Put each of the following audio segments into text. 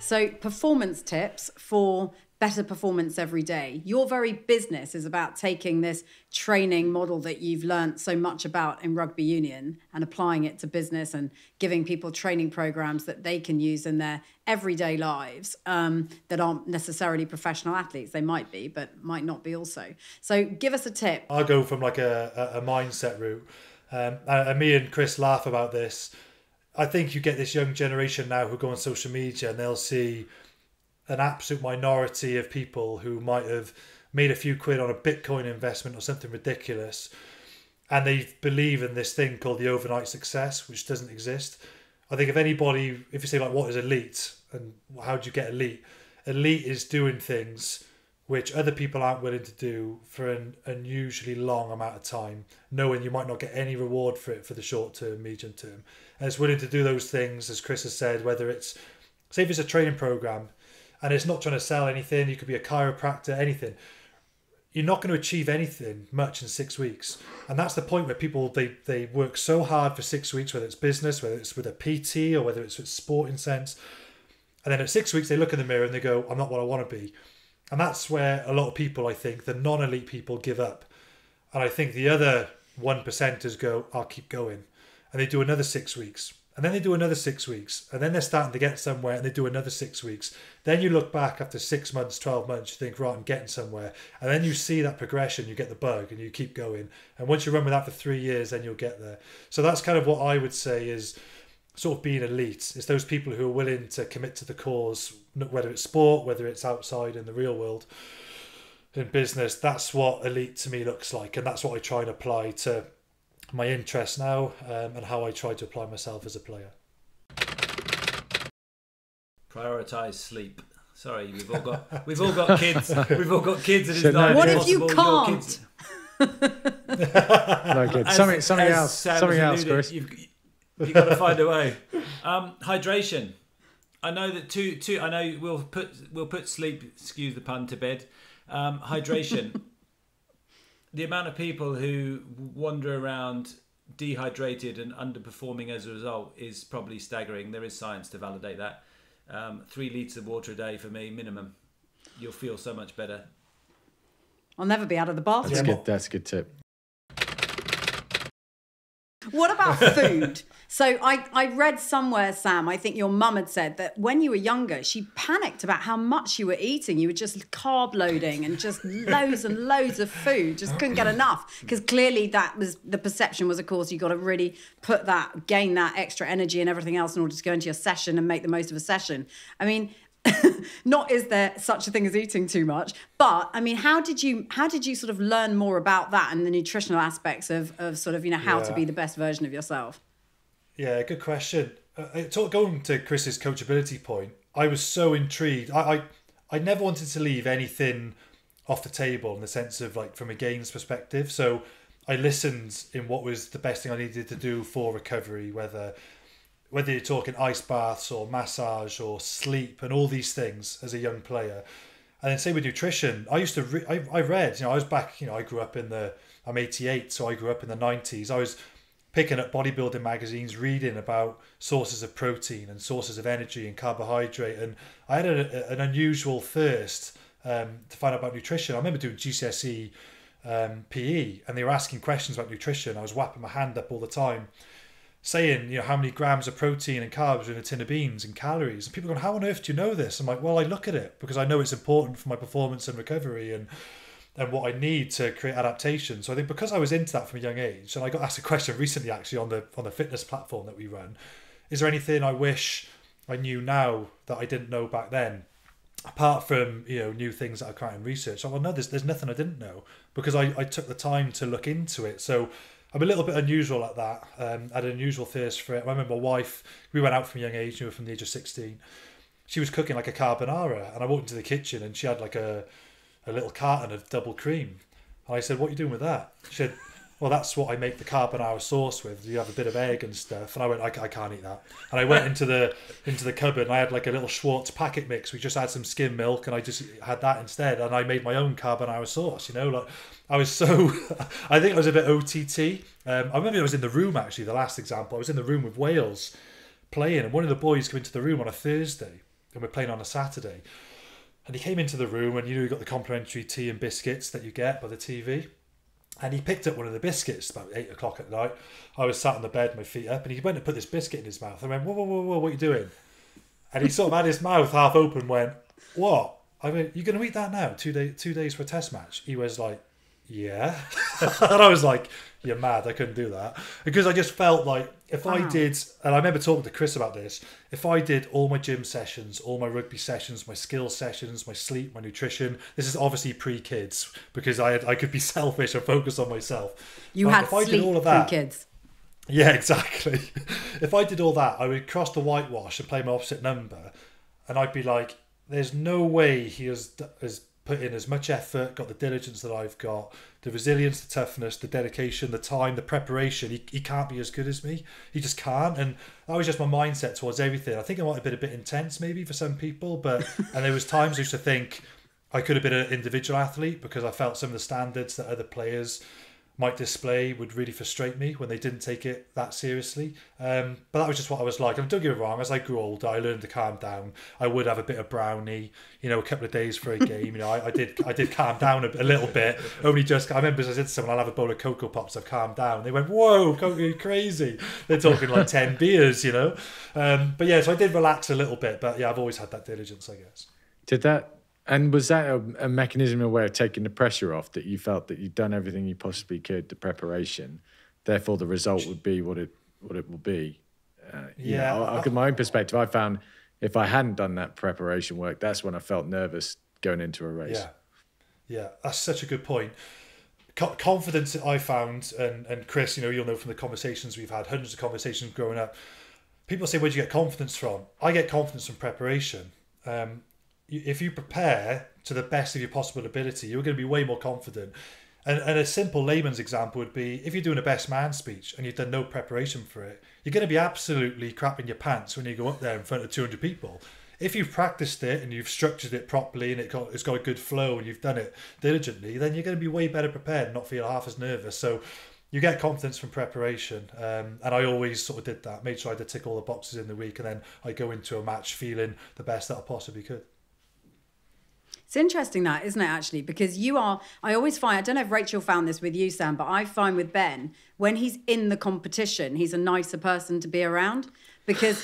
So performance tips for better performance every day. Your very business is about taking this training model that you've learned so much about in rugby union and applying it to business and giving people training programs that they can use in their everyday lives that aren't necessarily professional athletes. They might be, but might not be also. So give us a tip. I'll go from like a mindset route. And me and Chris laugh about this. I think you get this young generation now who go on social media and they'll see an absolute minority of people who might have made a few quid on a Bitcoin investment or something ridiculous, and they believe in this thing called the overnight success, which doesn't exist. I think if you say like, what is elite and how do you get elite? Elite is doing things which other people aren't willing to do for an unusually long amount of time, knowing you might not get any reward for it for the short term, medium term. And it's willing to do those things, as Chris has said, whether it's, say if it's a training program, and it's not trying to sell anything, you could be a chiropractor, anything. You're not going to achieve anything much in 6 weeks. And that's the point where people, they work so hard for 6 weeks, whether it's business, whether it's with a PT or whether it's with sporting sense. And then at 6 weeks, they look in the mirror and they go, I'm not what I want to be. And that's where a lot of people, I think, the non-elite people give up. And I think the other 1%ers go, I'll keep going. And they do another 6 weeks. And then they do another 6 weeks. And then they're starting to get somewhere and they do another 6 weeks. Then you look back after 6 months, 12 months, you think, right, I'm getting somewhere. And then you see that progression, you get the bug and you keep going. And once you run with that for 3 years, then you'll get there. So that's kind of what I would say is sort of being elite. It's those people who are willing to commit to the cause, whether it's sport, whether it's outside in the real world, in business. That's what elite to me looks like. And that's what I try and apply to my interests now, and how I try to apply myself as a player. Prioritize sleep. Sorry, we've all got kids. We've all got kids, and it's not What impossible. if you can't? No good. Something else, Chris. You've got to find a way. Hydration. I know that two. I know we'll put sleep. Excuse the pun, to bed. Hydration. The amount of people who wander around dehydrated and underperforming as a result is probably staggering. There is science to validate that. 3 litres of water a day for me, minimum. You'll feel so much better. I'll never be out of the bathroom. That's good. That's a good tip. What about food? So I read somewhere, Sam, I think your mum had said that when you were younger, she panicked about how much you were eating. You were just carb loading and just loads and loads of food, just couldn't get enough. Because clearly that was, the perception was, of course, you got to really gain that extra energy and everything else in order to go into your session and make the most of a session. I mean, not is there such a thing as eating too much, but I mean, how did you sort of learn more about that and the nutritional aspects of sort of, how to be the best version of yourself? Yeah, good question. Going to Chris's coachability point, I was so intrigued. I never wanted to leave anything off the table in the sense of like from a gains perspective. So I listened in what was the best thing I needed to do for recovery, whether you're talking ice baths or massage or sleep and all these things as a young player. And then same with nutrition. I used to, I read, I was back, I grew up I'm 88, so I grew up in the 90s. I was picking up bodybuilding magazines, reading about sources of protein and sources of energy and carbohydrate. And I had an unusual thirst to find out about nutrition. I remember doing GCSE PE and they were asking questions about nutrition. I was whapping my hand up all the time, saying, how many grams of protein and carbs are in a tin of beans and calories. And people going, how on earth do you know this? I'm like, well, I look at it because I know it's important for my performance and recovery and what I need to create adaptation. So I think because I was into that from a young age, and I got asked a question recently actually on the fitness platform that we run, is there anything I wish I knew now that I didn't know back then? Apart from, new things that I can't research. Well, no, there's nothing I didn't know because I took the time to look into it. So I'm a little bit unusual at that. I had an unusual thirst for it. I remember my wife, we went out from a young age, from the age of 16. She was cooking like a carbonara and I walked into the kitchen and she had like a little carton of double cream. And I said, what are you doing with that? She said, well, that's what I make the carbonara sauce with. You have a bit of egg and stuff. And I went, I can't eat that. And I went into the cupboard and I had like a little Schwartz packet mix. We just had some skim milk and I just had that instead. And I made my own carbonara sauce, I was so, I think I was a bit OTT. I remember I was in the room actually, the last example. I was in the room with Wales playing and one of the boys came into the room on a Thursday. and we're playing on a Saturday. And he came into the room, and you got the complimentary tea and biscuits that you get by the TV. And he picked up one of the biscuits about 8 o'clock at night. I was sat on the bed, my feet up, and he went to put this biscuit in his mouth. I went, whoa, what are you doing? And he sort of had his mouth half open, went, what? I went, you going to eat that now? 2 days for a test match? He was like, yeah. And I was like, you're mad, I couldn't do that. Because I just felt like if I did, and I remember talking to Chris about this, if I did all my gym sessions, all my rugby sessions, my skills sessions, my sleep, my nutrition, this is obviously pre-kids, because I could be selfish and focus on myself. You had sleep pre-kids. Yeah, exactly. If I did all that, I would cross the whitewash and play my opposite number, and I'd be like, there's no way he has put in as much effort, got the diligence that I've got, the resilience, the toughness, the dedication, the time, the preparation. He can't be as good as me. He just can't. And that was just my mindset towards everything. I think it might have been a bit intense maybe for some people, and there was times I used to think I could have been an individual athlete, because I felt some of the standards that other players might display would really frustrate me when they didn't take it that seriously. But that was just what I was like. And don't get me wrong, as I grew older, I learned to calm down. I would have a bit of brownie, a couple of days for a game. I did calm down a little bit. Only just, I remember I said to someone, I'll have a bowl of Cocoa Pops, I've calmed down. They went, whoa, you're crazy. They're talking like 10 beers, But yeah, so I did relax a little bit. But yeah, I've always had that diligence, I guess. And was that a mechanism, a way of taking the pressure off, that you felt that you'd done everything you possibly could, the preparation, therefore the result would be what it will be? My own perspective, I found if I hadn't done that preparation work, that's when I felt nervous going into a race. Yeah, that's such a good point. Confidence, I found, and Chris, you'll know from the conversations we've had, hundreds of conversations growing up, people say, where'd you get confidence from? I get confidence from preparation. If you prepare to the best of your possible ability, you're going to be way more confident. And a simple layman's example would be, if you're doing a best man speech and you've done no preparation for it, you're going to be absolutely crapping your pants when you go up there in front of 200 people. If you've practiced it and you've structured it properly and it's got a good flow and you've done it diligently, then you're going to be way better prepared and not feel half as nervous. So you get confidence from preparation. And I always sort of did that, made sure I did tick all the boxes in the week, and then I go into a match feeling the best that I possibly could. It's interesting that, isn't it, actually? Because I always find, I don't know if Rachel found this with you, Sam, but I find with Ben, when he's in the competition, he's a nicer person to be around. Because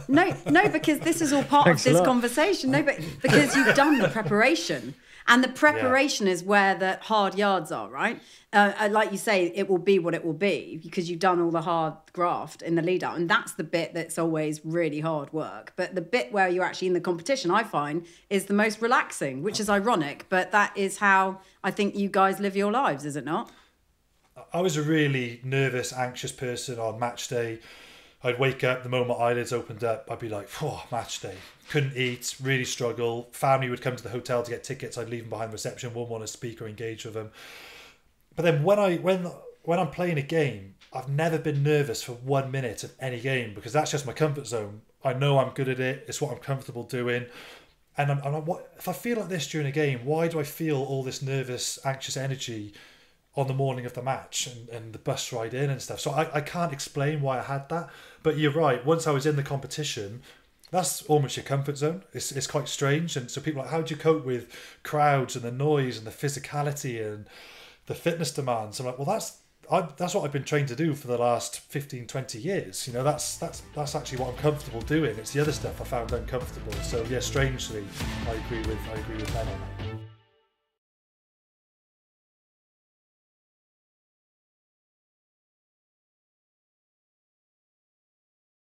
this is all part of this conversation. No, but because you've done the preparation. And the preparation is where the hard yards are, right? Like you say, it will be what it will be, because you've done all the hard graft in the lead up. And that's the bit that's always really hard work. But the bit where you're actually in the competition, I find, is the most relaxing, which is ironic. But that is how I think you guys live your lives, is it not? I was a really nervous, anxious person on match day. I'd wake up, the moment my eyelids opened up, I'd be like, match day. Couldn't eat, really struggle. Family would come to the hotel to get tickets. I'd leave them behind reception, wouldn't want to speak or engage with them. But then when I'm playing a game, I've never been nervous for 1 minute of any game, because that's just my comfort zone. I know I'm good at it. It's what I'm comfortable doing. And I'm like, if I feel like this during a game, why do I feel all this nervous, anxious energy on the morning of the match and the bus ride in and stuff? So I can't explain why I had that. But you're right. Once I was in the competition, that's almost your comfort zone. It's quite strange. And so people are like, how do you cope with crowds and the noise and the physicality and the fitness demands? I'm like, well, that's what I've been trained to do for the last 15, 20 years. That's actually what I'm comfortable doing. It's the other stuff I found uncomfortable. So yeah, strangely, I agree with Ben on that.